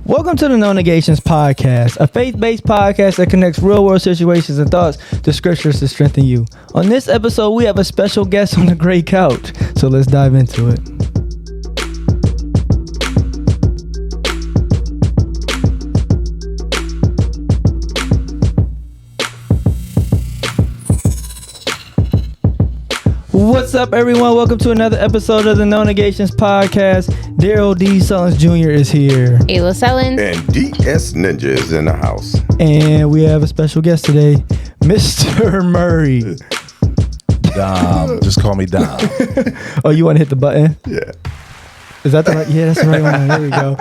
Welcome to the No Negations Podcast, a faith-based podcast that connects real-world situations and thoughts to scriptures to strengthen you. On this episode, we have a special guest on the great couch, so let's dive into it. What's up, everyone? Welcome to another episode of the No Negations Podcast. Darrell Dee Sullins Jr. is here. Ayla Sullins. And DS Ninja is in the house. And we have a special guest today, Mr. Murray. Dom. Just call me Dom. Oh, you want to hit the button? Yeah. Is that the right? Yeah, that's the right one. There we go.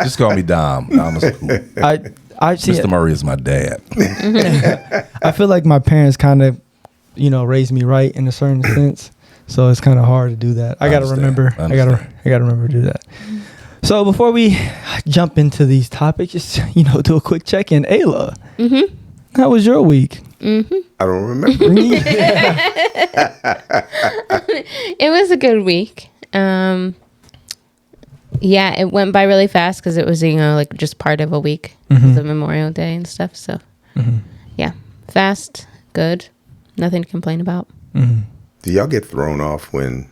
Just call me Dom. Dom is cool. I see. Mr. Murray is my dad. I feel like my parents kind of, raised me right in a certain sense. So it's kind of hard to do that. I gotta remember. I gotta remember to do that. So before we jump into these topics, just do a quick check-in. Ayla, how was your week? I don't remember. It was a good week. Yeah, it went by really fast because it was just part of a week of the Memorial Day and stuff. So yeah, fast, good, nothing to complain about. Do y'all get thrown off when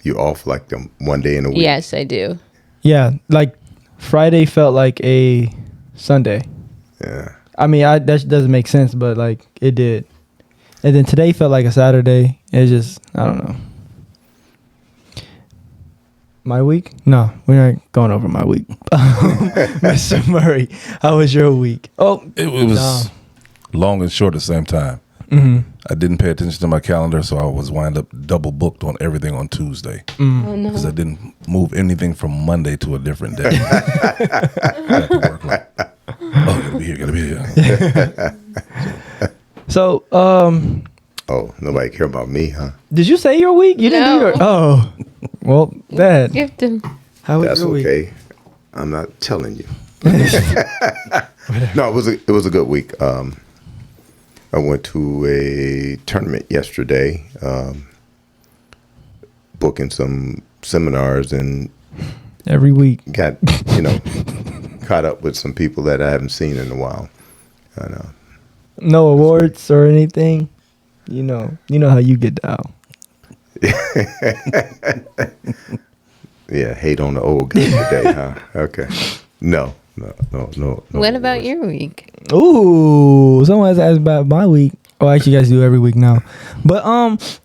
you off like the one day in a week? Yes, I do. Yeah, like Friday felt like a Sunday. Yeah. I mean, that doesn't make sense, but like it did. And then today felt like a Saturday. It's just, I don't know. My week? No, we're not going over my week. Mr. Murray, how was your week? Oh, It was long and short at the same time. I didn't pay attention to my calendar, so I was wind up double booked on everything on Tuesday. Oh, no. Because I didn't move anything from Monday to a different day. I had to work like, gotta be here. So, Oh, nobody care about me, huh? did you say your week? You didn't do your. Oh, well, Dad, You have to. how was That's your week? okay. I'm not telling you. No, it was a good week. I went to a tournament yesterday, booking some seminars and Every week. got, caught up with some people that I haven't seen in a while. I know. No awards or anything. You know how you get down. Yeah, hate on the old guy today, huh? Okay. No. What about your week? Ooh, someone has asked about my week. Oh, actually, you guys do every week now. But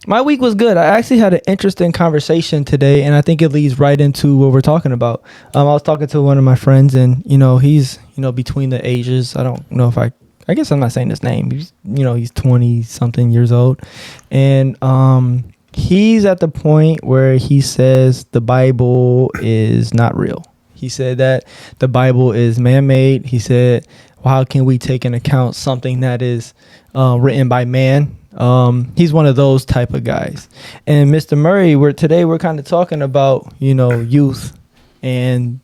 my week was good. I actually had an interesting conversation today, and I think it leads right into what we're talking about. I was talking to one of my friends, and he's between the ages. I don't know if I guess I'm not saying his name. He's he's 20 something years old, and he's at the point where he says the Bible is not real. He said that the Bible is man-made. He said, well, how can we take into account something that is written by man? He's one of those type of guys. And Mr. Murray, today we're kind of talking about, youth and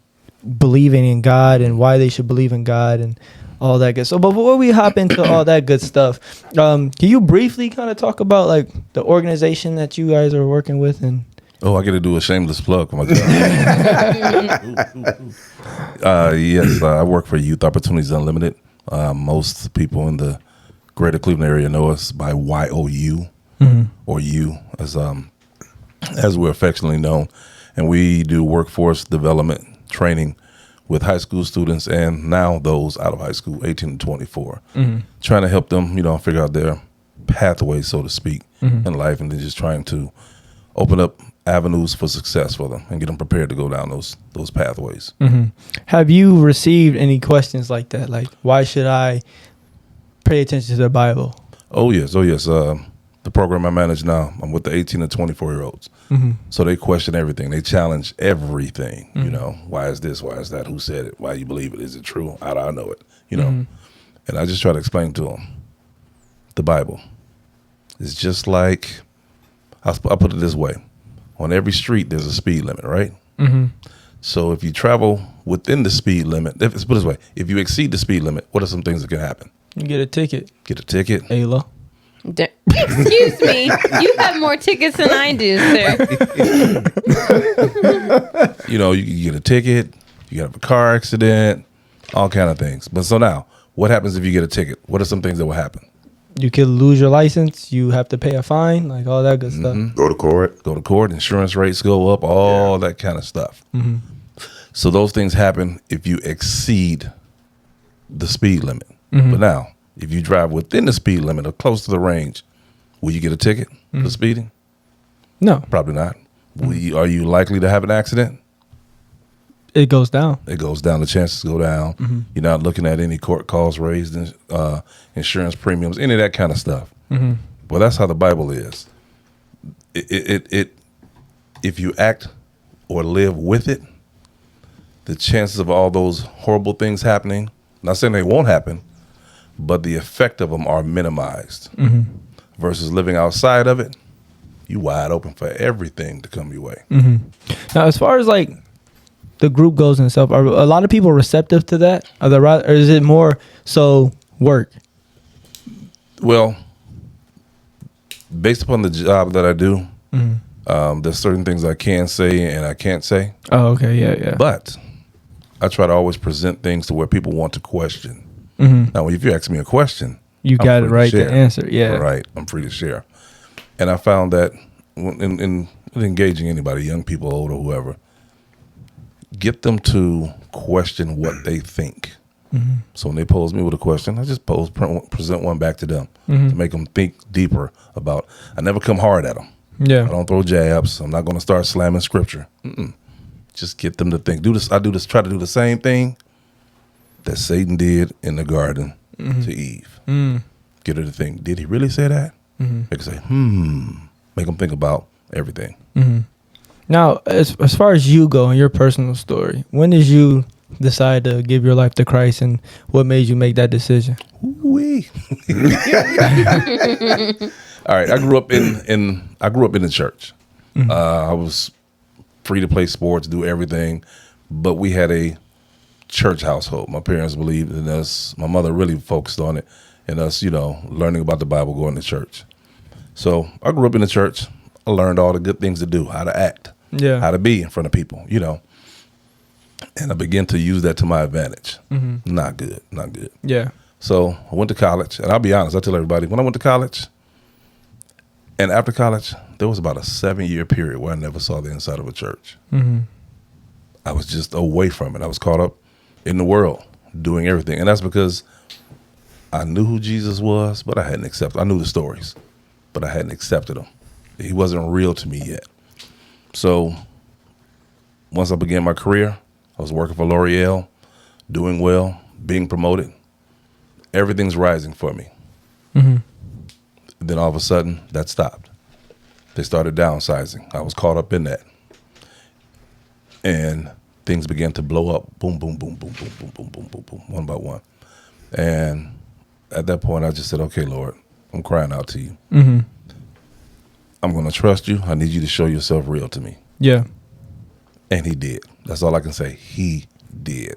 believing in God and why they should believe in God and all that good. So before we hop into all that good stuff, can you briefly kind of talk about like the organization that you guys are working with? And Oh, I get to do a shameless plug for my job. Yes, I work for Youth Opportunities Unlimited. Most people in the greater Cleveland area know us by YOU, or U, as we're affectionately known. And we do workforce development training with high school students and now those out of high school, 18 to 24, trying to help them, figure out their pathway, so to speak, in life, and then just trying to open up avenues for success for them and get them prepared to go down those pathways. Have you received any questions like that? Like, why should I pay attention to the Bible? Oh, yes. The program I manage now, I'm with the 18 and 24-year-olds. So they question everything. They challenge everything. Why is this? Why is that? Who said it? Why you believe it? Is it true? How do I know it? And I just try to explain to them the Bible is just like, I'll put it this way. On every street, there's a speed limit, right? So if you travel within the speed limit, let's put it this way, if you exceed the speed limit, what are some things that can happen? You get a ticket. Ayla. Excuse me. You have more tickets than I do, sir. You get a ticket. You have a car accident, all kind of things. But so now, what happens if you get a ticket? What are some things that will happen? You could lose your license. You have to pay a fine, like all that good stuff. Go to court. Go to court. Insurance rates go up. All that kind of stuff. So those things happen if you exceed the speed limit. But now, if you drive within the speed limit or close to the range, will you get a ticket for speeding? No, Probably not. Are you likely to have an accident? it goes down. It goes down. The chances go down. You're not looking at any court calls raised, insurance premiums, any of that kind of stuff. Well, that's how the Bible is. It if you act or live with it, the chances of all those horrible things happening, not saying they won't happen, but the effect of them are minimized. Versus living outside of it, you wide open for everything to come your way. Now, as far as like the group goes and stuff, are a lot of people receptive to that? Or is it more so work? Well, based upon the job that I do, there's certain things I can say and I can't say. Oh, okay, yeah. But I try to always present things to where people want to question. Now, if you ask me a question, You I'm got it free to right to share. answer. Yeah. Right. I'm free to share. And I found that in engaging anybody, young people, older, whoever, get them to question what they think. So when they pose me with a question, I just present one back to them to make them think deeper about. I never come hard at them. Yeah. I don't throw jabs. I'm not going to start slamming scripture. Just get them to think. Try to do the same thing that Satan did in the garden to Eve. Get her to think, did he really say that? They can say, Make them think about everything. Now, as far as you go in your personal story, when did you decide to give your life to Christ, and what made you make that decision? Ooh-wee. All right, I grew up in the church. I was free to play sports, do everything, but we had a church household. My parents believed in us. My mother really focused on it, and us, learning about the Bible, going to church. So I grew up in the church. I learned all the good things to do, how to act, how to be in front of people, and I began to use that to my advantage. Not good. Yeah. So I went to college, and I'll be honest, I tell everybody, when I went to college, and after college, there was about a 7-year period where I never saw the inside of a church. I was just away from it. I was caught up in the world, doing everything. And that's because I knew who Jesus was, but I hadn't accepted. I knew the stories, but I hadn't accepted him. He wasn't real to me yet. So once I began my career, I was working for L'Oreal, doing well, being promoted. Everything's rising for me. Then all of a sudden, that stopped. They started downsizing. I was caught up in that. And things began to blow up. Boom, boom, boom, boom, boom, boom, boom, boom, boom, boom, one by one. And at that point, I just said, okay, Lord, I'm crying out to you. I'm going to trust you. I need you to show yourself real to me. Yeah. And he did. That's all I can say. He did.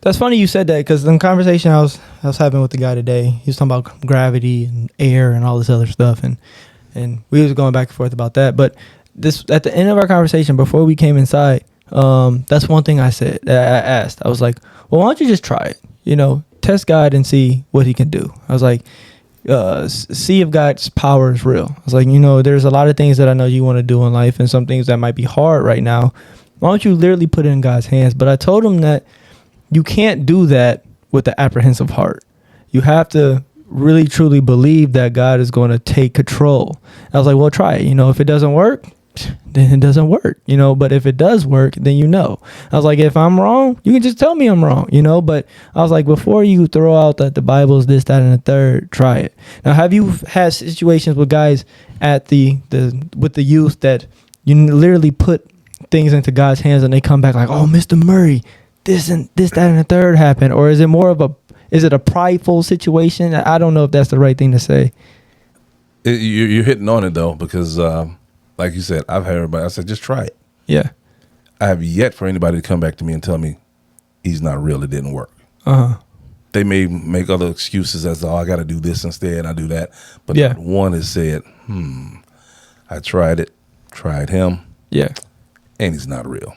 That's funny you said that, because in the conversation I was having with the guy today, he was talking about gravity and air and all this other stuff, and we was going back and forth about that. But this, at the end of our conversation, before we came inside, that's one thing I said. I asked. I was like, well, why don't you just try it? Test God and see what he can do. I was like, see if God's power is real. I was like, there's a lot of things that I know you want to do in life, and some things that might be hard right now. Why don't you literally put it in God's hands? But I told him that you can't do that with the apprehensive heart. You have to really truly believe that God is going to take control. I was like, well, try it. If it doesn't work, then it doesn't work, but if it does work, then I was like, if I'm wrong, you can just tell me I'm wrong, but I was like, before you throw out that the Bible is this, that, and the third, try it. Now, have you had situations with guys at with the youth that you literally put things into God's hands and they come back like, oh, Mr. Murray, this, that, and the third happened? Or is it more of a prideful situation? I don't know if that's the right thing to say. You're hitting on it though, because like you said, I've heard everybody, I said, just try it. Yeah. I have yet for anybody to come back to me and tell me he's not real, it didn't work. They may make other excuses as, I got to do this instead, I do that. But one has said, I tried him. Yeah. And he's not real.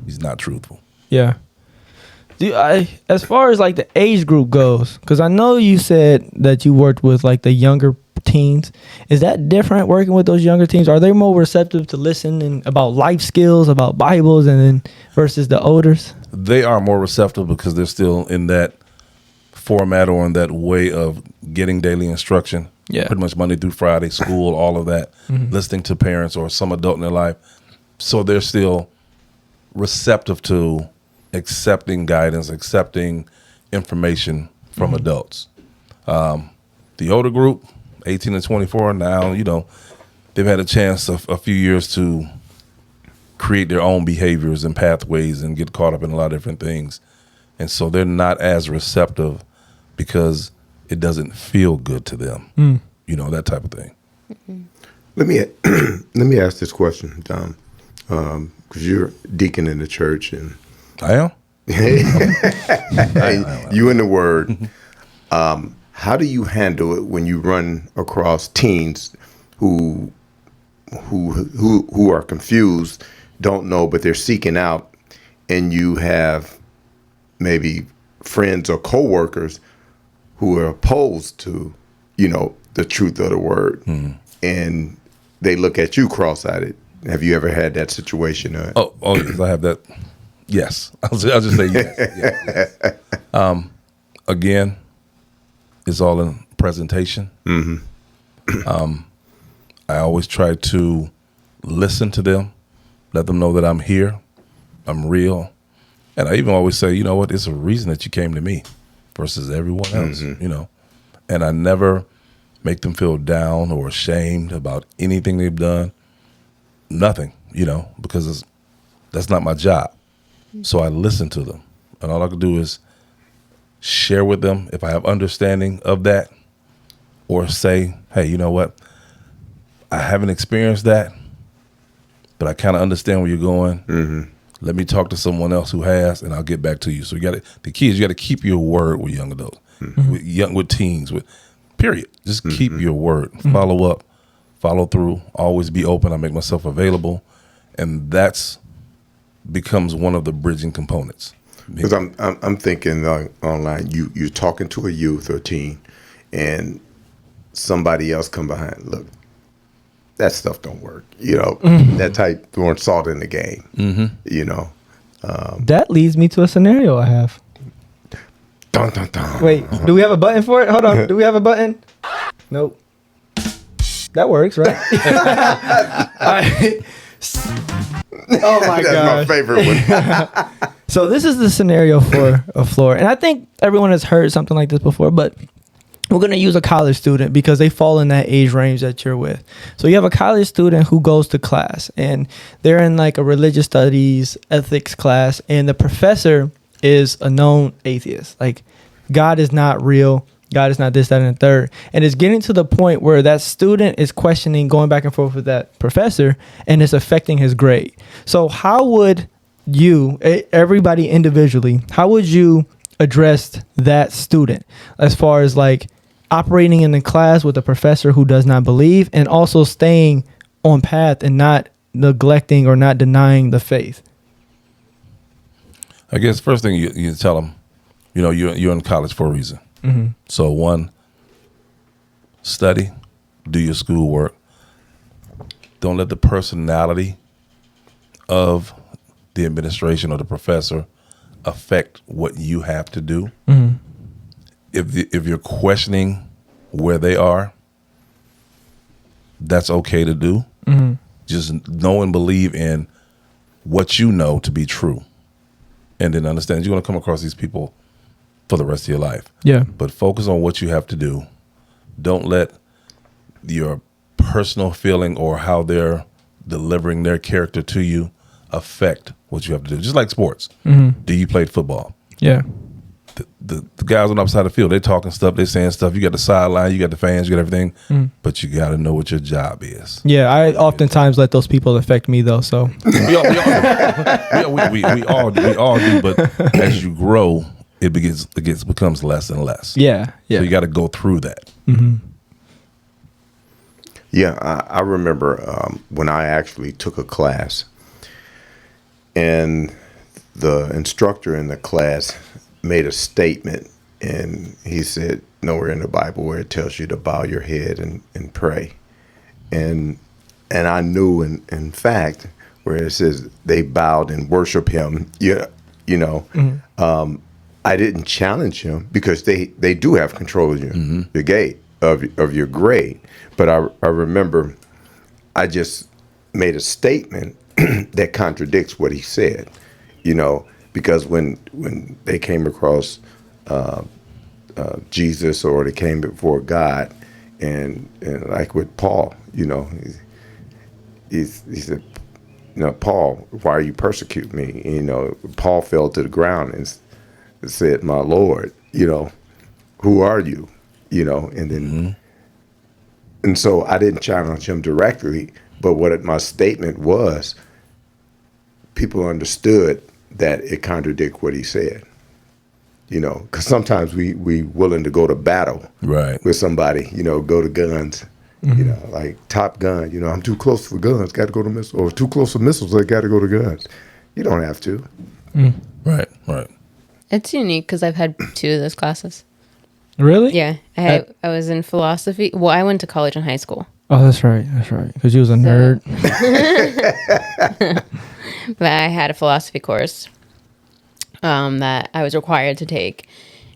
He's not truthful. Yeah. As far as like the age group goes, because I know you said that you worked with like the younger teens. Is that different working with those younger teens? Are they more receptive to listening about life skills, about Bibles, and then versus the olders? They are more receptive because they're still in that format or in that way of getting daily instruction. Yeah. Pretty much Monday through Friday, school, all of that, listening to parents or some adult in their life. So they're still receptive to accepting guidance, accepting information from adults. The older group, 18 and 24, now, they've had a chance a few years to create their own behaviors and pathways and get caught up in a lot of different things. And so they're not as receptive because it doesn't feel good to them, that type of thing. Let me ask this question, Dom, because you're deacon in the church, and I am. You in the Word. How do you handle it when you run across teens who are confused, don't know, but they're seeking out, and you have maybe friends or coworkers who are opposed to, the truth of the Word, and they look at you cross-eyed? Have you ever had that situation? Oh, yes, I have that. Yes, I'll just say yes. Again, it's all in presentation. I always try to listen to them, let them know that I'm here, I'm real, and I even always say, you know what, it's a reason that you came to me versus everyone else, and I never make them feel down or ashamed about anything they've done. Nothing, because that's not my job. So I listen to them, and all I can do is share with them if I have understanding of that, or say, hey, you know what? I haven't experienced that, but I kind of understand where you're going. Let me talk to someone else who has, and I'll get back to you. So the key is you got to keep your word with young adults, with teens, period. Just keep your word. Follow up, follow through, always be open. I make myself available, and that's becomes one of the bridging components. Because I'm thinking online, you're talking to a youth or a teen, and somebody else come behind. Look, that stuff don't work. That type throwing salt in the game. That leads me to a scenario I have. Dun, dun, dun. Wait, do we have a button for it? Hold on. Do we have a button? Nope. That works, right? All right. Oh my That's gosh. my favorite one. So this is the scenario for a floor. And I think everyone has heard something like this before, but we're going to use a college student because they fall in that age range that you're with. So you have a college student who goes to class, and they're in like a religious studies, ethics class, and the professor is a known atheist. Like, God is not real. God is not this, that, and the third. And it's getting to the point where that student is questioning, going back and forth with that professor, and it's affecting his grade. So how would you, everybody individually, how would you address that student as far as like operating in the class with a professor who does not believe, and also staying on path and not neglecting or not denying the faith? I guess first thing you tell them, you're in college for a reason. So one, study, do your schoolwork. Don't let the personality of the administration or the professor affect what you have to do. If you're questioning where they are, that's okay to do. Just know and believe in what you know to be true, and then understand you're going to come across these people for the rest of your life. Yeah. But focus on what you have to do. Don't let your personal feeling or how they're delivering their character to you affect what you have to do. Just like sports. Do you play football? Yeah. The guys on the upside of the field, they're talking stuff, they're saying stuff. You got the sideline, you got the fans, you got everything, but you got to know what your job is. Yeah, I oftentimes let those people affect me though. So we all do. But as you grow, it becomes less and less. Yeah. So you got to go through that. Yeah, I remember when I actually took a class, and the instructor in the class made a statement, and he said nowhere in the Bible where it tells you to bow your head and pray. And I knew in fact where it says they bowed and worship him, I didn't challenge him because they do have control of your gate of your grade. But I remember I just made a statement that contradicts what he said, because when they came across Jesus, or they came before God, and like with Paul, he said, Paul, why are you persecuting me? Paul fell to the ground and said, my Lord, who are you? And then, and so I didn't challenge him directly, but what my statement was, people understood that it contradicted what he said. Because sometimes we willing to go to battle with somebody, go to guns, like Top Gun, I'm too close for guns, got to go to missiles, or too close for missiles, I got to go to guns. You don't have to. Right. It's unique because I've had 2 of those classes. Really? Yeah. I was in philosophy. Well, I went to college and high school. Oh, that's right. Because you was a nerd. But I had a philosophy course that I was required to take.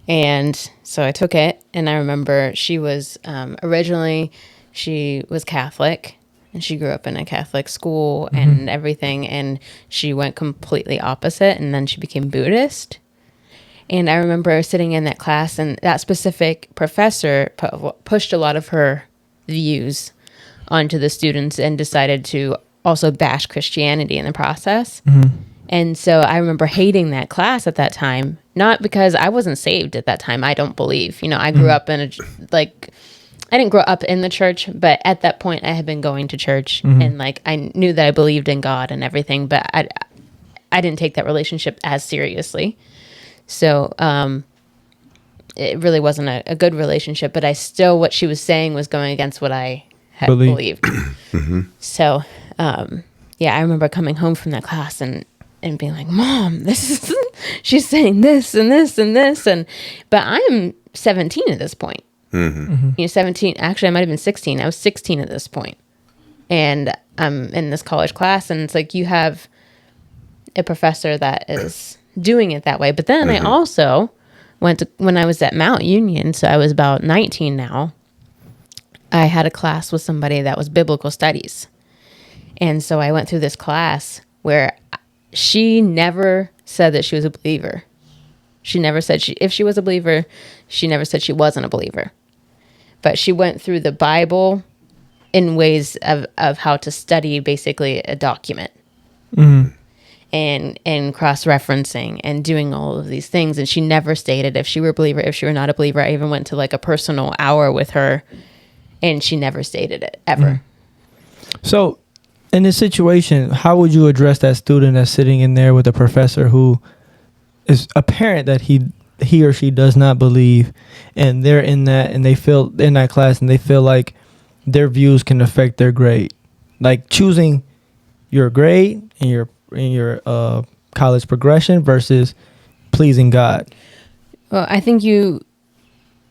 And so I took it. And I remember she was originally, she was Catholic. And she grew up in a Catholic school and everything. And she went completely opposite. And then she became Buddhist. And I remember sitting in that class, and that specific professor pushed a lot of her views onto the students and decided to also bash Christianity in the process. And so I remember hating that class at that time, not because I wasn't saved at that time. I don't believe, I grew up in I didn't grow up in the church, but at that point I had been going to church and I knew that I believed in God and everything, but I didn't take that relationship as seriously. So it really wasn't a good relationship, but what she was saying was going against what I had believed. So, I remember coming home from that class and being like, Mom, she's saying this and this and this. But I'm 17 at this point. 17, actually I might've been 16. I was 16 at this point. And I'm in this college class, and it's like, you have a professor that is doing it that way. But then I also went to, when I was at Mount Union, so I was about 19 now, I had a class with somebody that was biblical studies. And so I went through this class where she never said that she was a believer. She never said if she was a believer, she never said she wasn't a believer. But she went through the Bible in ways of how to study basically a document. And cross-referencing and doing all of these things. And she never stated if she were a believer, if she were not a believer. I even went to a personal hour with her, and she never stated it, ever. So in this situation, how would you address that student that's sitting in there with a professor who is apparent that he or she does not believe, and they're in that, and they feel in that class, and they feel like their views can affect their grade? Like choosing your grade and your college progression versus pleasing God. Well, I think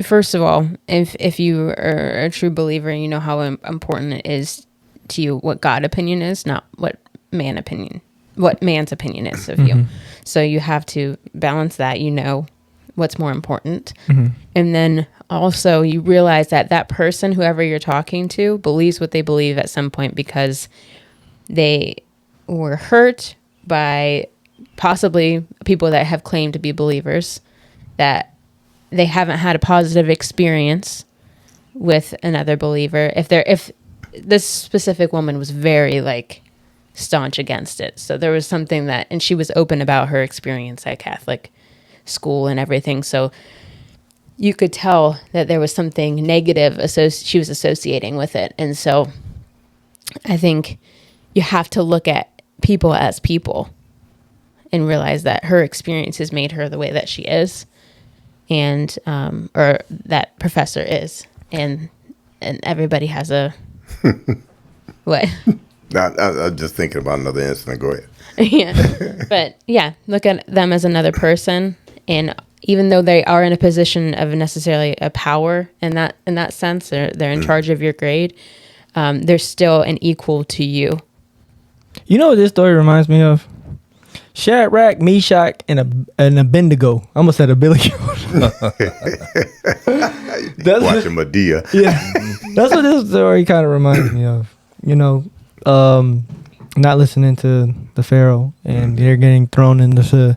first of all, if you are a true believer and you know how important it is to you what God opinion is, not what man's opinion is of you. So you have to balance that, what's more important. And then also you realize that person, whoever you're talking to, believes what they believe at some point because they were hurt by possibly people that have claimed to be believers, that they haven't had a positive experience with another believer. If this specific woman was very staunch against it, so there was something and she was open about her experience at Catholic school and everything, so you could tell that there was something negative she was associating with it. And so I think you have to look at people as people and realize that her experience has made her the way that she is, and or that professor is, and everybody has a what? I'm just thinking about another incident. Go ahead. But look at them as another person, and even though they are in a position of necessarily a power in that sense, they're in charge of your grade, they're still an equal to you. You know what this story reminds me of? Shadrach, Meshach, and Abednego. I almost said a Billy Watching Medea. Yeah, that's what this story kind of reminds me of. You know, not listening to the Pharaoh, and they're getting thrown into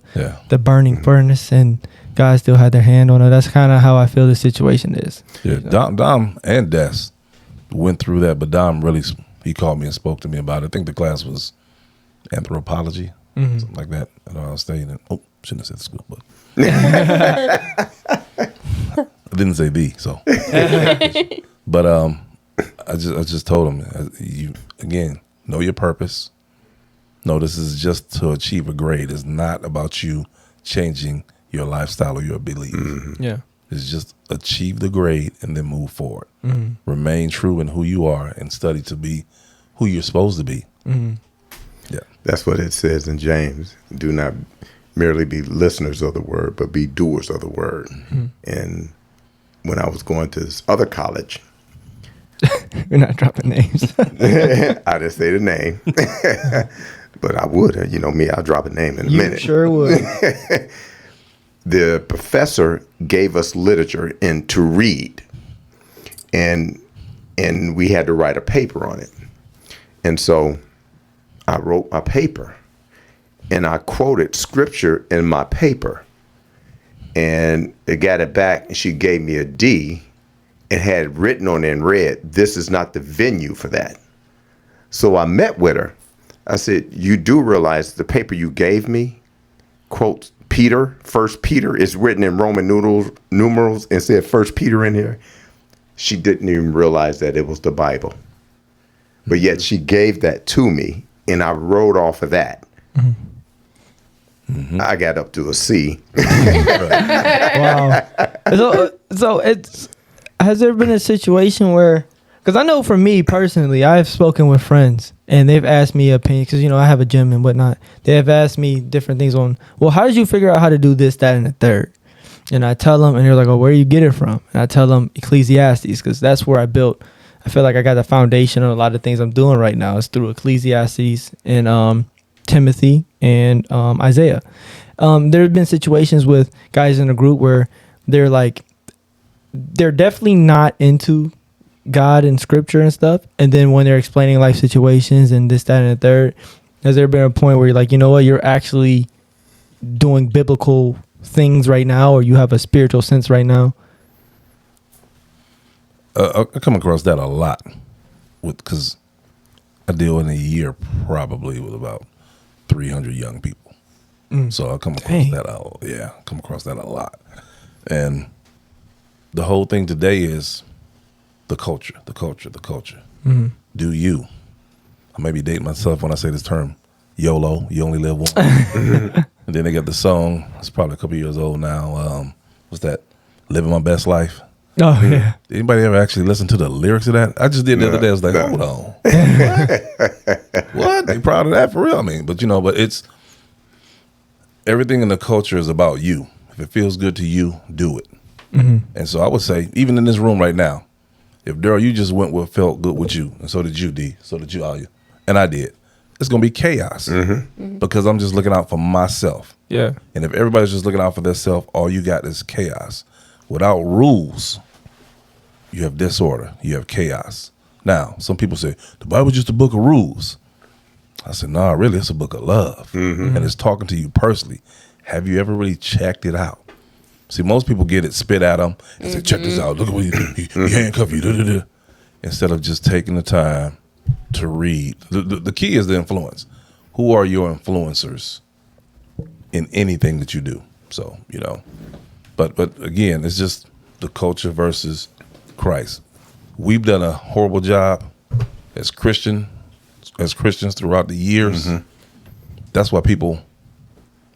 the burning furnace, and God still had their hand on it. That's kind of how I feel the situation is. Yeah, Dom and Des went through that, but Dom really, he called me and spoke to me about it. I think the class was anthropology, something like that at Ohio State. And, shouldn't have said school, but I didn't say the, so. But I just told him, you again, know your purpose. No, this is just to achieve a grade. It's not about you changing your lifestyle or your belief. Yeah. It's just achieve the grade and then move forward. Remain true in who you are and study to be who you're supposed to be. Yeah, that's what it says in James. Do not merely be listeners of the word, but be doers of the word. And when I was going to this other college, we're not dropping names. I didn't say the name, but I would. You know me, I'll drop a name in a minute. Sure would. The professor gave us literature and to read, and we had to write a paper on it. And so I wrote my paper, and I quoted scripture in my paper, and it got it back, and she gave me a D. It had written on it in red, "This is not the venue for that." So I met with her. I said, "You do realize the paper you gave me quotes Peter, 1 Peter is written in Roman numerals and said 1 Peter in here." She didn't even realize that it was the Bible. But yet she gave that to me, and I wrote off of that. I got up to a C. Wow. So has there been a situation where, because I know for me personally, I've spoken with friends and they've asked me opinion, because, you know, I have a gym and whatnot. They have asked me different things on, well, how did you figure out how to do this, that, and the third? And I tell them, and they're like, oh, where do you get it from? And I tell them Ecclesiastes, because that's where I feel like I got the foundation of a lot of things I'm doing right now. It's through Ecclesiastes and Timothy and Isaiah. There have been situations with guys in a group where they're definitely not into God and scripture and stuff. And then when they're explaining life situations and this, that, and the third, has there been a point where you're like, you know what, you're actually doing biblical things right now, or you have a spiritual sense right now? I come across that a lot because I deal in a year probably with about 300 young people. So I come across come across that a lot. And the whole thing today is the culture. Do you? I may be dating myself when I say this term, YOLO, you only live once. And then they got the song, it's probably a couple years old now. What's that? Living My Best Life. Oh, yeah. Anybody ever actually listen to the lyrics of that? I just did the other day. I was like, hold on. What? They proud of that for real? I mean, but it's everything in the culture is about you. If it feels good to you, do it. And so I would say, even in this room right now, if Darrell, you just went what felt good with you, and so did you, D, so did you, Ayla, and I did, it's going to be chaos because I'm just looking out for myself. Yeah. And if everybody's just looking out for themselves, all you got is chaos. Without rules, you have disorder, you have chaos. Now, some people say, the Bible's just a book of rules. I said, no, really, it's a book of love. And it's talking to you personally. Have you ever really checked it out? See, most people get it spit at them and say, check this out. Look at what he handcuff you. Da-da-da. Instead of just taking the time to read. The key is the influence. Who are your influencers in anything that you do? So, but again, it's just the culture versus Christ. We've done a horrible job as Christians throughout the years. That's why people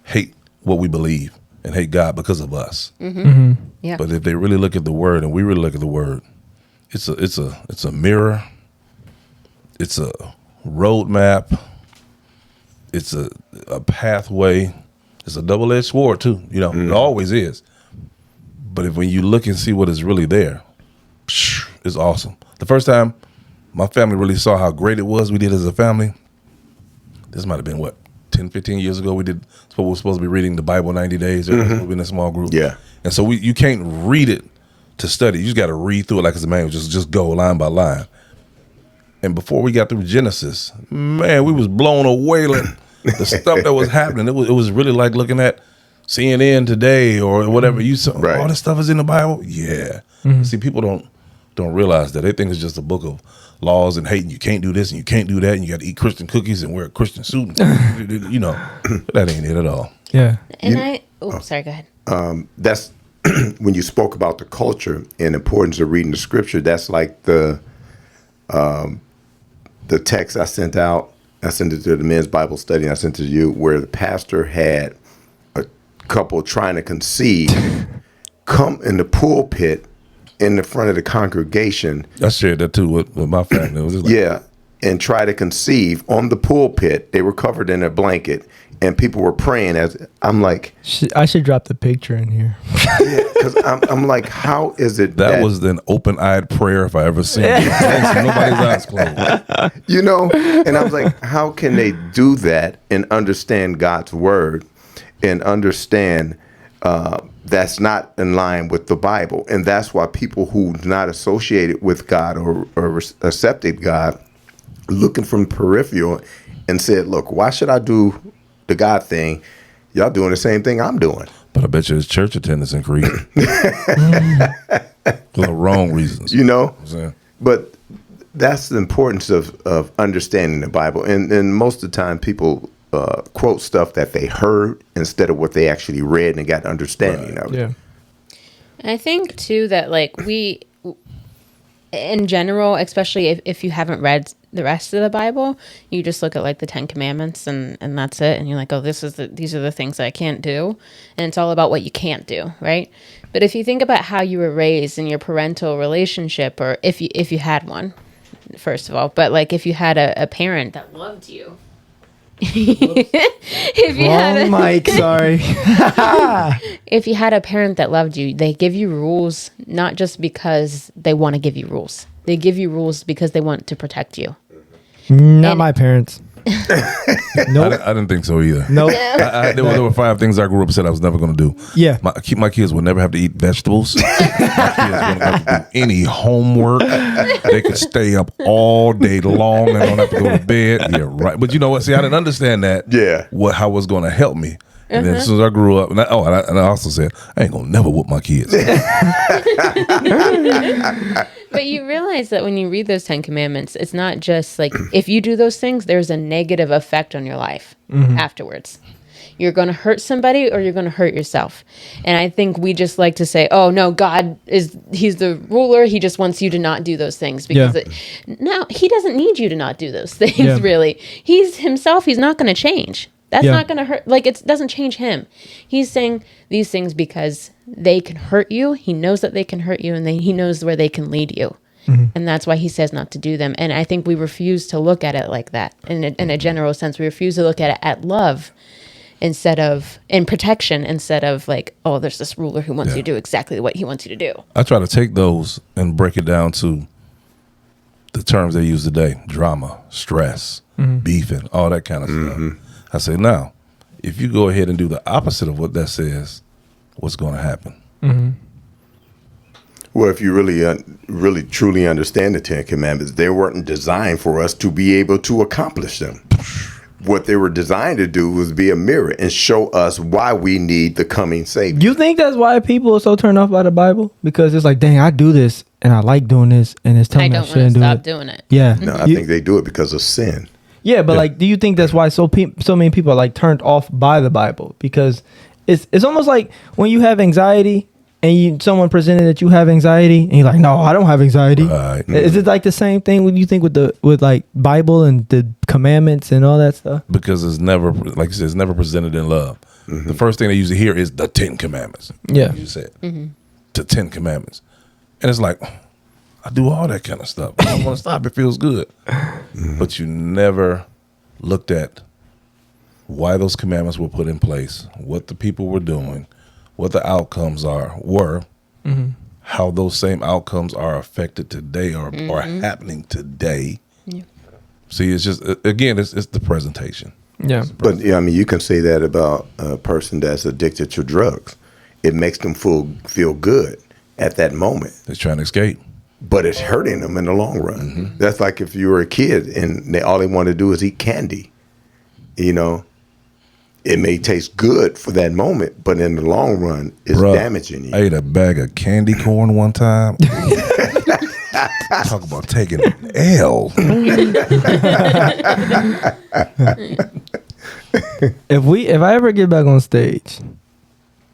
hate what we believe and hate God because of us. Yeah. But if they really look at the word, and we really look at the word, it's a mirror, it's a roadmap, it's a pathway, it's a double-edged sword too. It always is. But when you look and see what is really there, it's awesome. The first time my family really saw how great it was we did as a family, this might have been, 10, 15 years ago, we were supposed to be reading the Bible 90 days. We've been in a small group. Yeah. And so you can't read it to study. You just got to read through it like it's a manual. Just go line by line. And before we got through Genesis, man, we was blown away. Like the stuff that was happening. It was really like looking at CNN today or whatever. You saw all this stuff is in the Bible. Yeah. See, people don't realize that. They think it's just a book of laws and hate, and you can't do this and you can't do that, and you got to eat Christian cookies and wear a Christian suit. That ain't it at all. Yeah. And sorry, go ahead. That's when you spoke about the culture and importance of reading the scripture. That's like the text I sent out. I sent it to the men's Bible study, and I sent it to you, where the pastor had a couple trying to conceive come in the pulpit in the front of the congregation. I shared that too with my family. It was just like, and try to conceive on the pulpit. They were covered in a blanket, and people were praying. As I'm like, I should drop the picture in here. because I'm like, how is it that was an open-eyed prayer if I ever seen it. Nobody's eyes closed. And I was like, how can they do that and understand God's word and understand that's not in line with the Bible? And that's why people who not associated with God or accepted God, looking from peripheral and said, look, why should I do the God thing? Y'all doing the same thing I'm doing. But I bet you his church attendance increased. For the wrong reasons. But that's the importance of understanding the Bible. And most of the time people quote stuff that they heard instead of what they actually read and got understanding of it. Yeah. I think too that like we, in general, especially if you haven't read the rest of the Bible, you just look at like the 10 Commandments and that's it, and you're like, oh, these are the things that I can't do, and it's all about what you can't do, right? But if you think about how you were raised in your parental relationship, or if you had one, first of all, but like if you had a parent that loved you. If you had a parent that loved you, they give you rules not just because they want to give you rules. They give you rules because they want to protect you. Not my parents. Nope. I didn't think so either. Nope. There were 5 things I grew up said I was never going to do. Yeah. My kids would never have to eat vegetables. My kids wouldn't have to do any homework. They could stay up all day long and don't have to go to bed. Yeah, right. But you know what? See, I didn't understand that. Yeah. How it was going to help me. And then as soon as I grew up, and I also said, I ain't going to never whoop my kids. But you realize that when you read those 10 Commandments, it's not just like, if you do those things, there's a negative effect on your life afterwards. You're going to hurt somebody or you're going to hurt yourself. And I think we just like to say, oh, no, he's the ruler. He just wants you to not do those things. Because no, he doesn't need you to not do those things, really. He's himself. He's not going to change. That's not going to hurt. Like, it doesn't change him. He's saying these things because they can hurt you. He knows that they can hurt you, and he knows where they can lead you. And that's why he says not to do them. And I think we refuse to look at it like that. In a general sense, we refuse to look at it at love in protection, instead of like, oh, there's this ruler who wants you to do exactly what he wants you to do. I try to take those and break it down to the terms they use today: drama, stress, beefing, all that kind of stuff. I say, now, if you go ahead and do the opposite of what that says, what's going to happen? Well, if you really truly understand the 10 Commandments, they weren't designed for us to be able to accomplish them. What they were designed to do was be a mirror and show us why we need the coming Savior. You think that's why people are so turned off by the Bible? Because it's like, dang, I do this and I like doing this, and it's telling me I shouldn't do it. I don't want to stop doing it. Yeah. No, I think they do it because of sin. Yeah, but like, do you think that's why so many people are like turned off by the Bible? Because it's almost like when you have anxiety and someone presented that you have anxiety, and you're like, no, I don't have anxiety. Right. Is it like the same thing when you think with like Bible and the commandments and all that stuff? Because it's never, like you said, it's never presented in love. The first thing they usually hear is the 10 Commandments. Yeah, you said the 10 Commandments, and it's like, I do all that kind of stuff. I don't want to stop. It feels good. But you never looked at why those commandments were put in place, what the people were doing, what the outcomes were, how those same outcomes are affected today or are happening today. Yeah. See, it's just, again, it's the presentation. Yeah. But yeah, I mean, you can say that about a person that's addicted to drugs. It makes them feel good at that moment. They're trying to escape. But it's hurting them in the long run. That's like if you were a kid and all they want to do is eat candy. You know, it may taste good for that moment, but in the long run, it's damaging you. I ate a bag of candy corn one time. Talk about taking an L. If I ever get back on stage,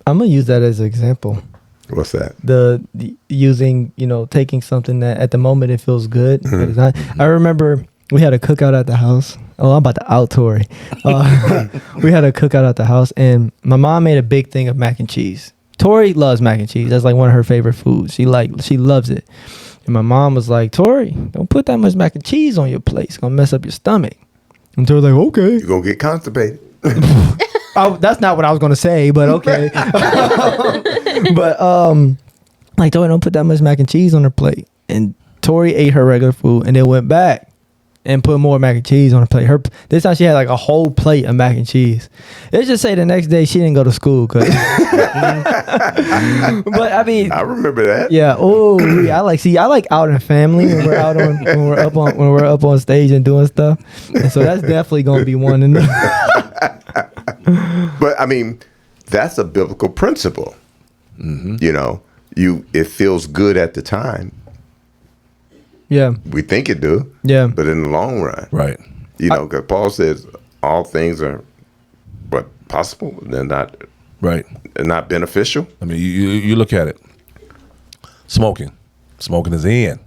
I'm gonna use that as an example. What's that? The using, taking something that at the moment it feels good. But it's not. I remember we had a cookout at the house. Oh, I'm about to out Tori. We had a cookout at the house, and my mom made a big thing of mac and cheese. Tori loves mac and cheese. That's like one of her favorite foods. She loves it. And my mom was like, Tori, don't put that much mac and cheese on your plate. It's gonna mess up your stomach. And Tori's like, okay. You're gonna get constipated. That's not what I was gonna say, but okay. But like Tori, don't put that much mac and cheese on her plate. And Tori ate her regular food and then went back and put more mac and cheese on her plate. This time she had like a whole plate of mac and cheese. Let's just say the next day she didn't go to school. But I mean, I remember that. Yeah. Oh, I like out in family when we're up on stage and doing stuff. And so that's definitely gonna be one in there. But I mean, that's a biblical principle. It feels good at the time. Yeah. We think it do. Yeah. But in the long run. Right. Because Paul says all things are possible. They're not not beneficial. I mean, you look at it. Smoking is in.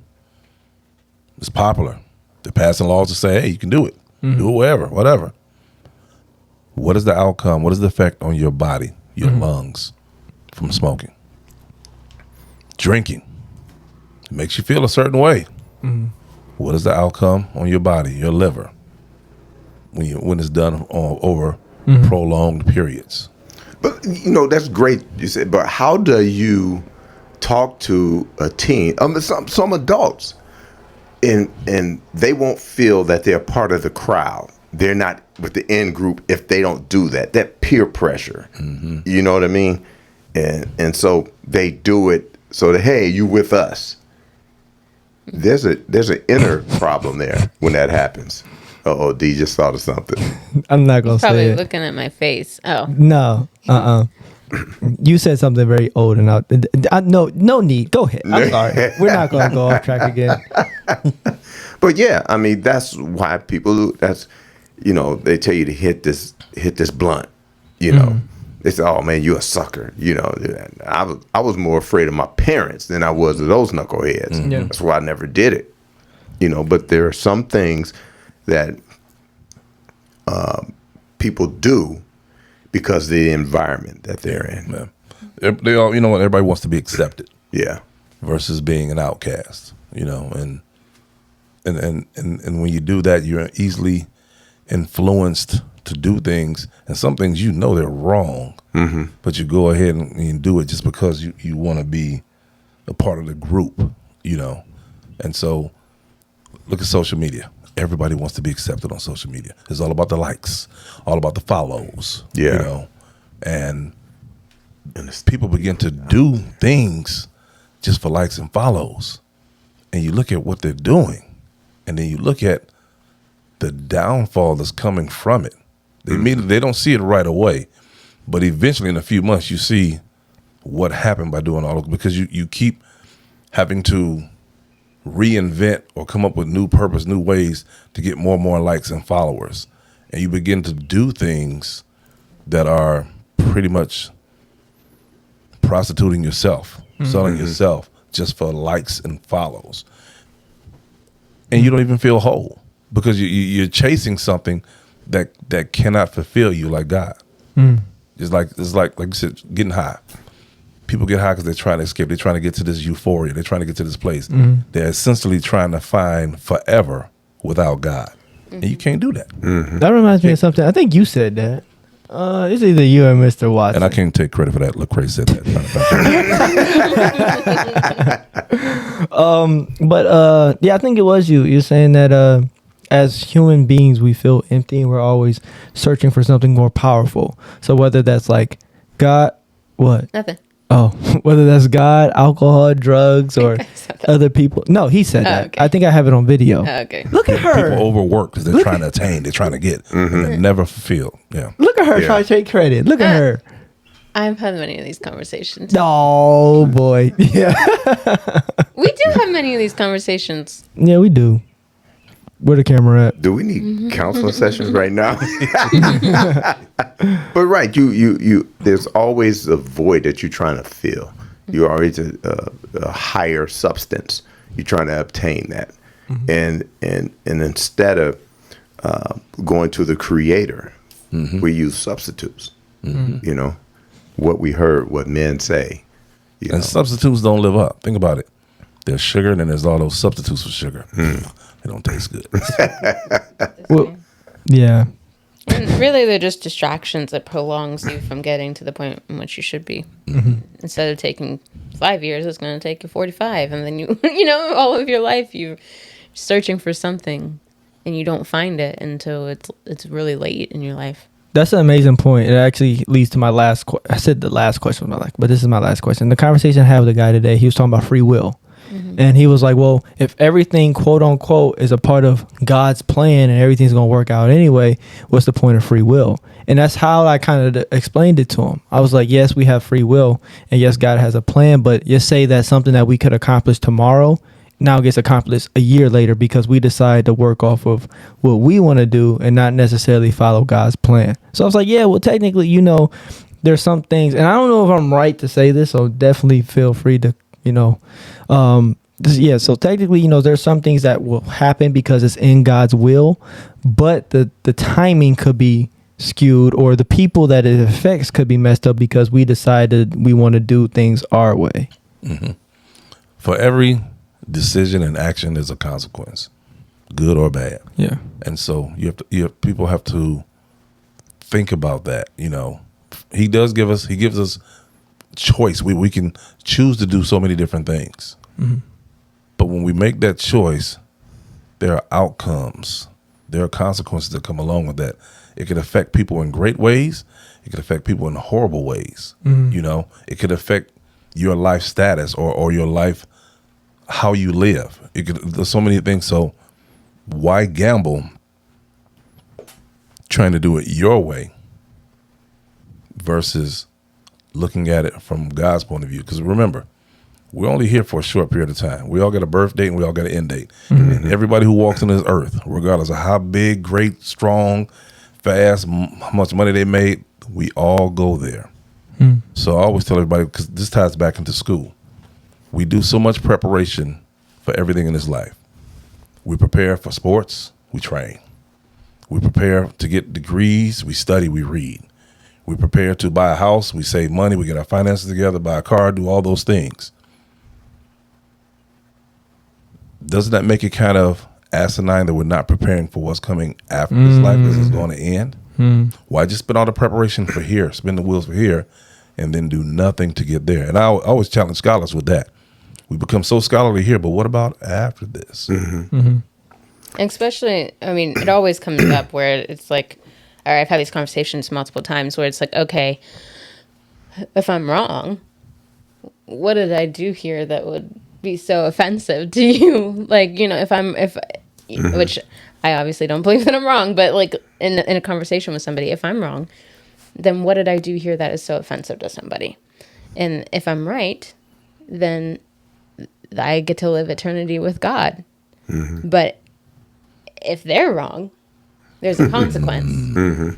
It's popular. They're passing laws to say, hey, you can do it. Do it whatever. What is the outcome? What is the effect on your body, your lungs from smoking? Drinking. It makes you feel a certain way. What is the outcome on your body, your liver, when it's done over prolonged periods? But that's great. You said, but how do you talk to a teen? Some adults, and they won't feel that they're part of the crowd. They're not with the in group if they don't do that. That peer pressure. You know what I mean? And so they do it so that, hey, you with us. There's an inner problem there when that happens. Uh-oh, D just thought of something. I'm not gonna say it. Probably looking at my face. Oh no, You said something very old, and no need. Go ahead. I'm sorry. We're not gonna go off track again. But yeah, I mean that's why people. That's they tell you to hit this blunt. They say, "Oh man, you a sucker." I was more afraid of my parents than I was of those knuckleheads. Yeah. That's why I never did it. But there are some things that people do because of the environment that they're in. Yeah. They all, everybody wants to be accepted. Yeah. Versus being an outcast. And when you do that, you're easily influenced to do things, and some things they're wrong, but you go ahead and do it just because you want to be a part of the group, And so, look at social media. Everybody wants to be accepted on social media. It's all about the likes, all about the follows, and people begin to do things just for likes and follows, and you look at what they're doing, and then you look at the downfall that's coming from it. They don't see it right away, but eventually in a few months you see what happened by doing all of it, because you keep having to reinvent or come up with new purpose, new ways to get more and more likes and followers. And you begin to do things that are pretty much prostituting yourself, selling yourself just for likes and follows. And you don't even feel whole because you're chasing something that cannot fulfill you like God. It's like you said, getting high. People get high because they're trying to escape. They're trying to get to this euphoria. They're trying to get to this place. They're essentially trying to find forever without God. And you can't do that. That reminds me of something. I think you said that. It's either you or Mr. Watson. And I can't take credit for that. Lecrae said that. Yeah, I think it was you. You're saying that as human beings, we feel empty and we're always searching for something more powerful. So whether that's like God, what? Nothing. Oh, whether that's God, alcohol, drugs, or other people. No, he said that. Okay. I think I have it on video. Okay. Look at her. People overwork because they're trying to attain. They're trying to get. And they're never fulfilled. Yeah. Look at her trying to take credit. Look at her. I've had many of these conversations. Oh, boy. Yeah. We do have many of these conversations. Yeah, we do. Where the camera at? Do we need counseling sessions right now? But right, you there's always a void that you're trying to fill. You're always a higher substance. You're trying to obtain that. And instead of going to the creator, we use substitutes. You know, what we heard, what men say. And substitutes don't live up. Think about it. There's sugar and then there's all those substitutes for sugar. They don't taste good. Well, yeah. And really, they're just distractions that prolongs you from getting to the point in which you should be. Instead of taking 5 years, it's going to take you 45. And then you know, all of your life, you're searching for something and you don't find it until it's really late in your life. That's an amazing point. It actually leads to my last I said the last question was my last, but this is my last question. The conversation I had with a guy today, he was talking about free will. And he was like, well, if everything, quote unquote, is a part of God's plan and everything's going to work out anyway, what's the point of free will? And that's how I kind of explained it to him. I was like, yes, we have free will. And yes, God has a plan. But you say that something that we could accomplish tomorrow now gets accomplished a year later because we decide to work off of what we want to do and not necessarily follow God's plan. So I was like, yeah, well, technically, you know, there's some things. And I don't know if I'm right to say this, so definitely feel free to, you know, so technically, you know, there's some things that will happen because it's in God's will, but the timing could be skewed, or the people that it affects could be messed up because we decided we want to do things our way. For every decision and action, there's a consequence, good or bad. Yeah. And so people have to think about that. You know, he gives us choice. We can choose to do so many different things. But when we make that choice, there are outcomes. There are consequences that come along with that. It could affect people in great ways. It could affect people in horrible ways. You know, it could affect your life status or your life, how you live. There's so many things. So why gamble trying to do it your way versus looking at it from God's point of view? Because remember, we're only here for a short period of time. We all got a birth date and we all got an end date. And everybody who walks on this earth, regardless of how big, great, strong, fast, how much money they made, we all go there. So I always tell everybody, because this ties back into school, we do so much preparation for everything in this life. We prepare for sports, we train. We prepare to get degrees, we study, we read. We prepare to buy a house, we save money, we get our finances together, buy a car, do all those things. Doesn't that make it kind of asinine that we're not preparing for what's coming after this life because it's going to end? Why just spend all the preparation for here, spin the wheels for here, and then do nothing to get there? And I always challenge scholars with that. We become so scholarly here, but what about after this? Especially, I mean, it always comes up where it's like, all right, I've had these conversations multiple times where it's like, okay, if I'm wrong, what did I do here that would be so offensive to you? Like, you know, which I obviously don't believe that I'm wrong, but like in a conversation with somebody, if I'm wrong, then what did I do here that is so offensive to somebody? And if I'm right, then I get to live eternity with God. But if they're wrong, there's a consequence.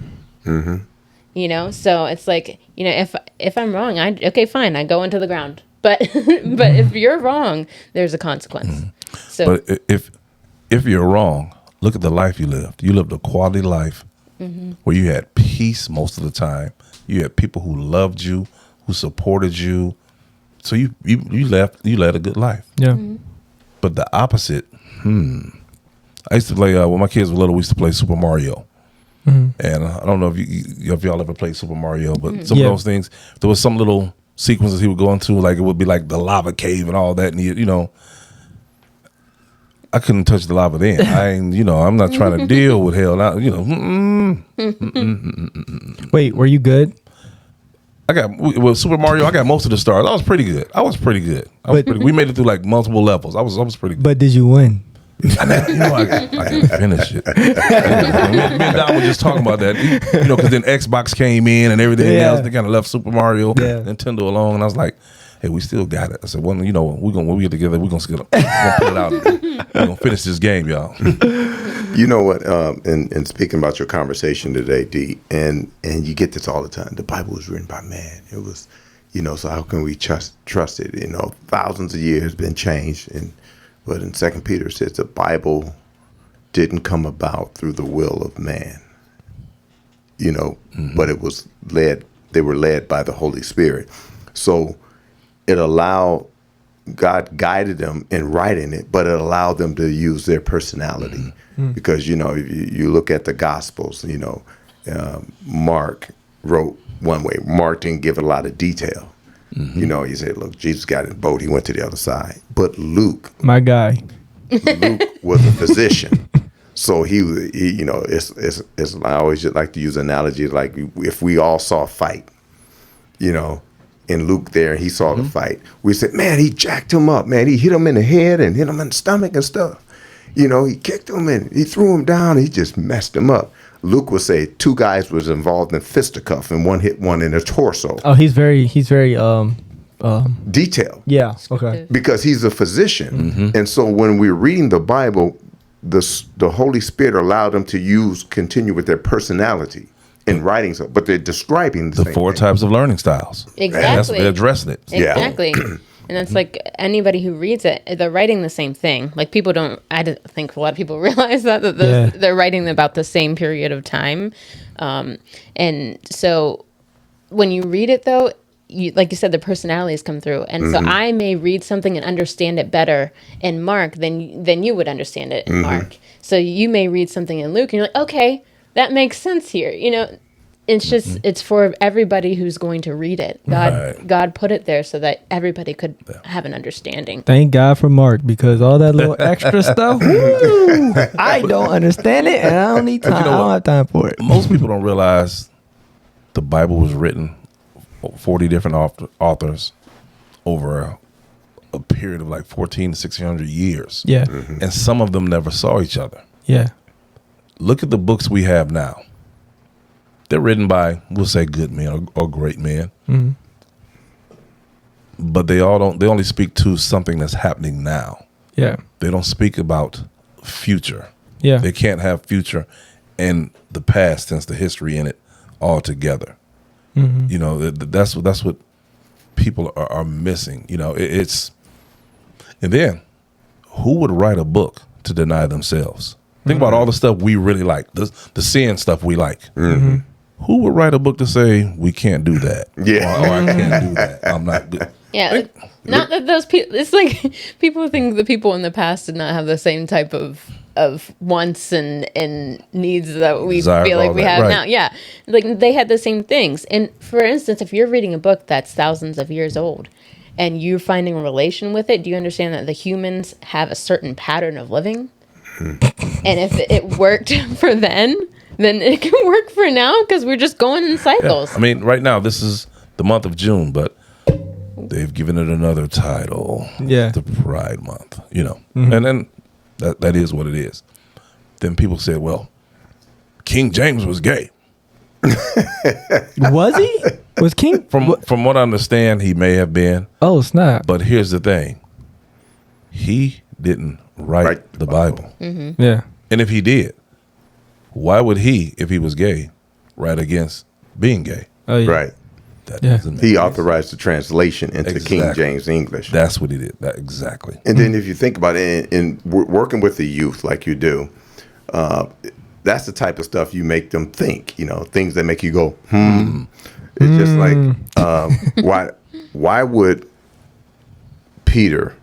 You know, so it's like, you know, if I'm wrong, okay, fine, I go into the ground. But but if you're wrong, there's a consequence. So, but if you're wrong, look at the life you lived. You lived a quality life where you had peace most of the time. You had people who loved you, who supported you. So you led a good life. Yeah. But the opposite, I used to play, when my kids were little, we used to play Super Mario. And I don't know if y'all ever played Super Mario, but some of those things, there was some little sequences he would go into, like it would be like the lava cave and all that, and you know, I couldn't touch the lava then. I'm not trying to deal with hell. Now, Wait, were you good? With Super Mario, I got most of the stars. I was pretty good. We made it through like multiple levels. I was pretty good. But did you win? I didn't finish it. Me and Don were just talking about that, because then Xbox came in and everything else. They kind of left Super Mario, Nintendo alone, and I was like, "Hey, we still got it." I said, "Well, when we get together, we're gonna put it out. We're gonna finish this game, y'all." You know what? And speaking about your conversation today, D, and you get this all the time. The Bible was written by man. It was, so how can we trust it? Thousands of years been changed, but in 2 Peter it says the Bible didn't come about through the will of man. But it was led. They were led by the Holy Spirit. So it allowed, God guided them in writing it, but it allowed them to use their personality. Because, you look at the Gospels, Mark wrote one way. Mark didn't give a lot of detail. He said, look, Jesus got in a boat. He went to the other side. But Luke. My guy. Luke was a physician. So he it's I always just like to use analogies like if we all saw a fight, and Luke there, he saw the fight. We said, man, he jacked him up, man. He hit him in the head and hit him in the stomach and stuff. He kicked him and he threw him down. And he just messed him up. Luke would say 2 guys was involved in fisticuff and one hit one in the torso. Oh, he's very detailed. Yeah. Okay. Because he's a physician. And so when we're reading the Bible, the Holy Spirit allowed them to continue with their personality in writing, but they're describing the same 4 thing. types of learning styles. Exactly. They're addressing it. Exactly. And that's like anybody who reads it, they're writing the same thing. Like I don't think a lot of people realize that they're writing about the same period of time. And so when you read it though, like you said, the personalities come through. And so I may read something and understand it better in Mark than you would understand it in Mark. So you may read something in Luke and you're like, okay, that makes sense here. It's just, it's for everybody who's going to read it. God put it there so that everybody could have an understanding. Thank God for Mark, because all that little extra stuff, woo, I don't understand it and I don't need time. I don't have time for it. Most people don't realize the Bible was written 40 different authors over a period of like 14 to 1600 years. Yeah. And some of them never saw each other. Yeah. Look at the books we have now. They're written by, we'll say, good men or great men. But they only speak to something that's happening now. Yeah. They don't speak about future. Yeah. They can't have future and the past, since the history in it all together. That's what people are missing. It's, and then who would write a book to deny themselves? Think about all the stuff we really like, the sin stuff we like. Who would write a book to say we can't do that? Yeah. Or I can't do that. I'm not good. Yeah. Not that those people, it's like people think the people in the past did not have the same type of wants and needs that we Desires, feel like we have right now. Yeah. Like they had the same things. And for instance, if you're reading a book that's thousands of years old and you're finding a relation with it, do you understand that the humans have a certain pattern of living? And if it worked for then it can work for now because we're just going in cycles. Yeah. I mean, right now, this is the month of June, but they've given it another title. Yeah. The Pride Month, And then that is what it is. Then people said, well, King James was gay. Was he? Was King? From what I understand, he may have been. Oh, snap. But here's the thing. He didn't write the Bible. Yeah. And if he did, why would he, if he was gay, write against being gay? Oh, yeah. Right. That doesn't make He sense. authorized the translation into King James English. That's what he did. Exactly. And then if you think about it, in working with the youth like you do, that's the type of stuff you make them think, things that make you go, It's just like, why would Peter,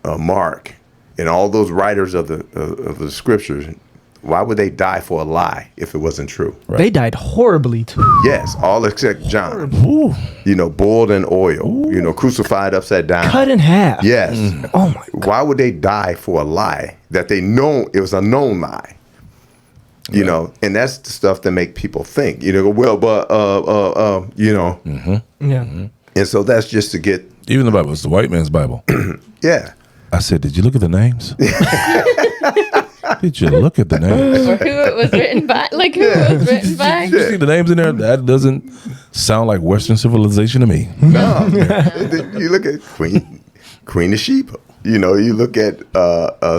Mark, and all those writers of the scriptures, Why would they die for a lie if it wasn't true? Right. They died horribly too. Yes, all except John. Ooh. Boiled in oil. Ooh. Crucified upside down. Cut in half. Yes. Oh my God. Why would they die for a lie that they know it was a known lie? And that's the stuff that make people think. Yeah. And so that's just to get. Even the Bible, it's the white man's Bible. Yeah. I said, did you look at the names? Did you look at the names? Or who it was written by? Like who it was written by? You see the names in there? That doesn't sound like Western civilization to me. No. You look at Queen of Sheba. You look at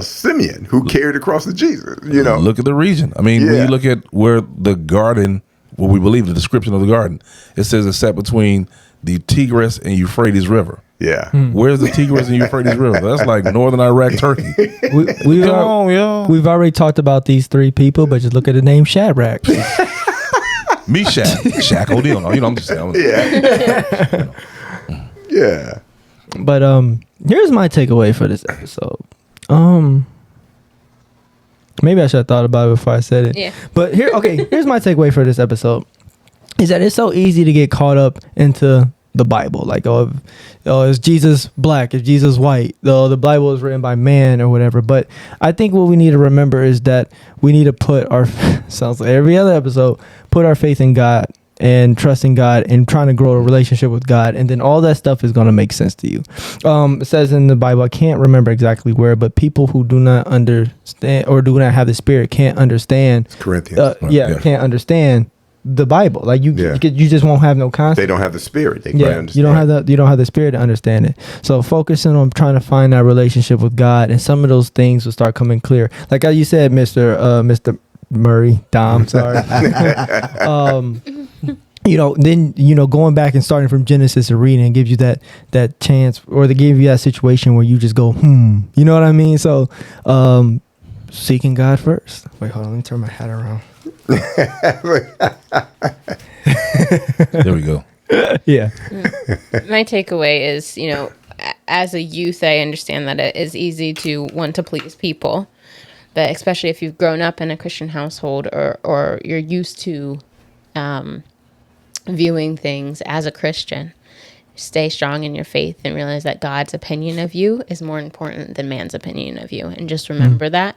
Simeon, who carried across to Jesus. Look at the region. I mean, when you look at where the garden, what we believe the description of the garden, it says it's sat between the Tigris and Euphrates River. Yeah. Where's the Tigris and Euphrates River? That's like northern Iraq, Turkey. We've already talked about these three people, but just look at the name Shadrach. Meshach, Shaq O'Neal. No, I'm just saying. Yeah. Yeah. But here's my takeaway for this episode. Maybe I should have thought about it before I said it. Yeah. But here's my takeaway for this episode. Is that it's so easy to get caught up into the Bible. Like, is Jesus black? Is Jesus white? The Bible is written by man or whatever. But I think what we need to remember is that we need to put our, sounds like every other episode, put our faith in God and trust in God and trying to grow a relationship with God. And then all that stuff is going to make sense to you. It says in the Bible, I can't remember exactly where, but people who do not understand or do not have the Spirit can't understand. It's Corinthians. Can't understand the Bible. Like you just won't have no concept. They don't have the Spirit. They can't understand. You don't have the Spirit to understand it. So focusing on trying to find that relationship with God, and some of those things will start coming clear. Like how you said, Mr. Murray, Dom, sorry. Then going back and starting from Genesis and reading gives you that chance, or they give you that situation where you just go, you know what I mean? So seeking God first. Wait, hold on, let me turn my hat around. There we go. Yeah. My takeaway is, as a youth, I understand that it is easy to want to please people, but especially if you've grown up in a Christian household or you're used to viewing things as a Christian, stay strong in your faith and realize that God's opinion of you is more important than man's opinion of you. And just remember that.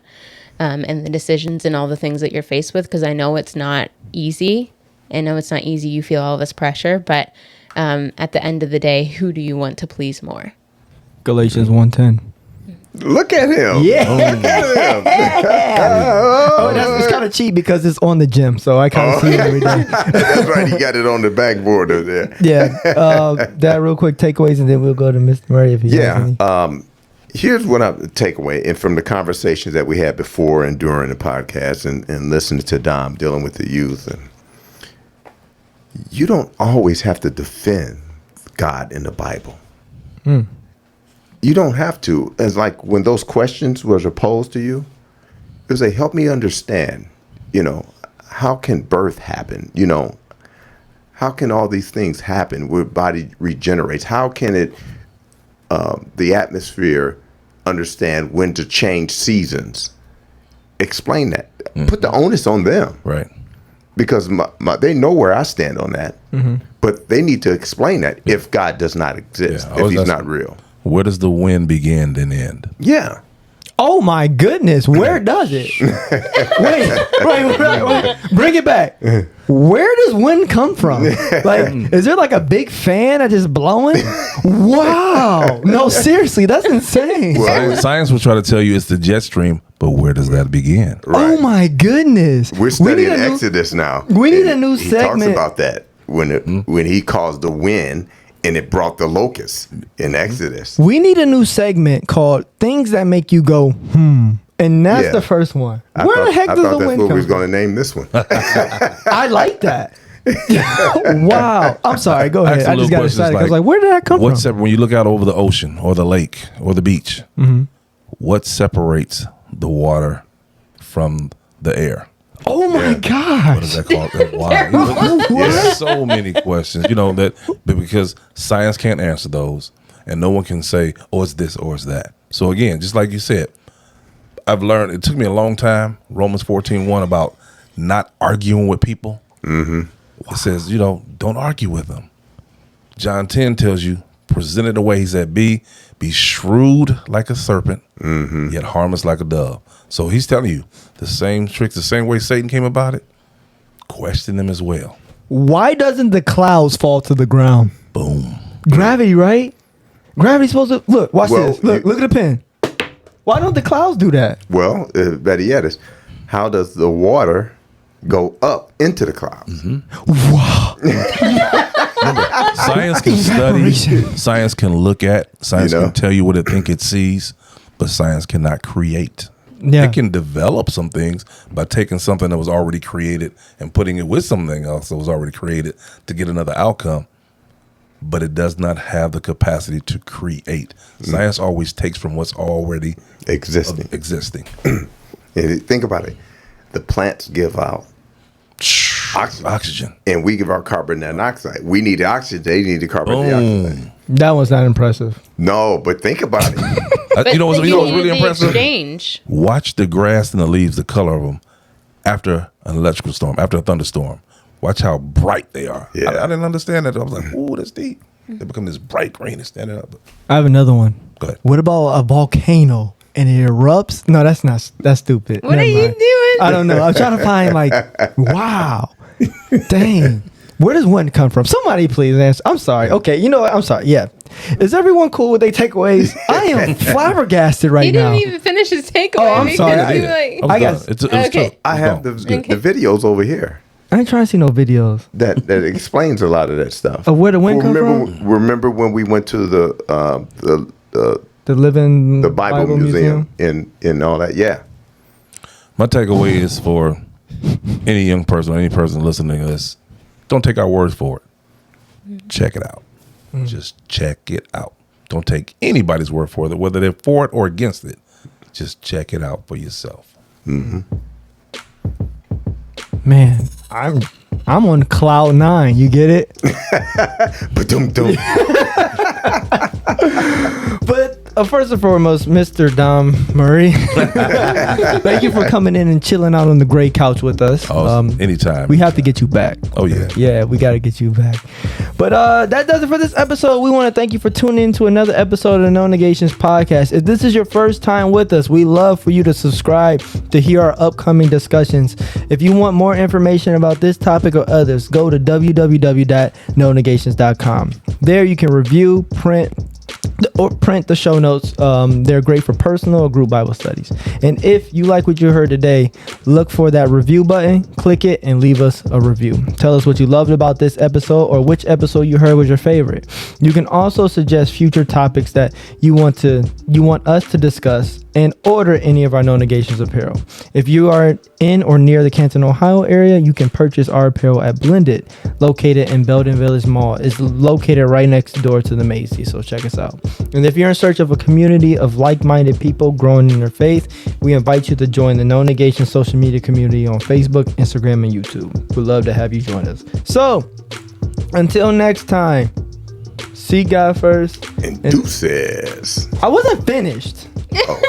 And the decisions and all the things that you're faced with, because I know it's not easy. You feel all this pressure, but at the end of the day, who do you want to please more? Galatians 1:10. Look at him. Yeah. Look at him. It's kind of cheap because it's on the gym, so I kind of see it every day. That's right. He got it on the backboard over there. Yeah. That real quick takeaways, and then we'll go to Mr. Murray if he has any. Here's what I take away, and from the conversations that we had before and during the podcast, and listening to Dom dealing with the youth, and you don't always have to defend God in the Bible. You don't have to. It's like when those questions was posed to you, it was like, help me understand, how can birth happen? How can all these things happen where body regenerates? How can it, the atmosphere, understand when to change seasons? Explain that. Put the onus on them. Right. Because they know where I stand on that. But they need to explain that if God does not exist, if he's not real. Where does the wind begin and end? Yeah. Oh my goodness, where does it? wait, bring it back. Where does wind come from? Like, is there like a big fan that just blowing? Wow. No, seriously, that's insane. Science will try to tell you it's the jet stream, but where does that begin? Right. Oh my goodness. We're studying Exodus now. We need a new segment. He talks about that when he caused the wind and it brought the locusts in Exodus. We need a new segment called Things That Make You Go, And that's the first one. Where the heck does the wind come from? That's what we was going to name this one. I like that. Wow. I'm sorry. Go ahead. I just got excited. I was like, where did that come from? When you look out over the ocean or the lake or the beach, what separates the water from the air? Oh my gosh. What is that called? Why? There's so many questions, because science can't answer those, and no one can say, oh, it's this or it's that. So again, just like you said, I've learned, it took me a long time, Romans 14:1, about not arguing with people. Mm-hmm. It says, don't argue with them. John 10 tells you, present it the way he said, be shrewd like a serpent, yet harmless like a dove. So he's telling you the same tricks, the same way Satan came about it, question them as well. Why doesn't the clouds fall to the ground? Boom. Gravity, right? Gravity's supposed to, look, watch this. Look at the pen. Why don't the clouds do that? Well, better yet is, how does the water go up into the clouds? Wow. Science can study, science can look at, science can tell you what it think it sees, but science cannot create. Yeah. It can develop some things by taking something that was already created and putting it with something else that was already created to get another outcome, but it does not have the capacity to create. Science always takes from what's already existing. And think about it. The plants give out oxygen, and we give out carbon dioxide. We need the oxygen; they need the carbon dioxide. That was not impressive. No, but think about it. You know what's really impressive? Exchange. Watch the grass and the leaves, the color of them, after an electrical storm, after a thunderstorm. Watch how bright they are. Yeah. I didn't understand that. I was like, ooh, that's deep. They become this bright green and standing up. I have another one. Go ahead. What about a volcano and it erupts? No, that's stupid. What are you doing? I don't know. I'm trying to find wow. Dang. Where does wind come from? Somebody please answer. I'm sorry. Okay, you know what? I'm sorry. Yeah. Is everyone cool with their takeaways? I am flabbergasted right now. He didn't even finish his takeaway. Oh, I'm sorry. I guess. It was Okay. tough. I have the videos over here I ain't trying to see no videos that explains a lot of that stuff. of where the wind comes from. Remember when we went to the Bible Museum and all that? Yeah. My takeaway is for any young person, any person listening to this, don't take our words for it. Check it out. Just check it out. Don't take anybody's word for it, whether they're for it or against it. Just check it out for yourself. Man, I'm on cloud 9. You get it? But first and foremost, Mr. Dom Murray, thank you for coming in and chilling out on the gray couch with us. Anytime. We have to get you back. Oh, yeah. Yeah, we got to get you back. But that does it for this episode. We want to thank you for tuning in to another episode of the No Negations Podcast. If this is your first time with us, we love for you to subscribe to hear our upcoming discussions. If you want more information about this topic or others, go to www.nonegations.com. There you can review, print the show notes. They're great for personal or group Bible studies. And if you like what you heard today, look for that review button, click it, and leave us a review. Tell us what you loved about this episode or which episode you heard was your favorite. You can also suggest future topics that you want us to discuss and order any of our No Negations apparel. If you are in or near the Canton, Ohio area, you can purchase our apparel at Blended, located in Belden Village Mall. It's located right next door to the Macy's, so check us out. And if you're in search of a community of like-minded people growing in their faith, we invite you to join the No Negation social media community on Facebook, Instagram, and YouTube. We'd love to have you join us. So, until next time, seek God first. And deuces. I wasn't finished. Oh.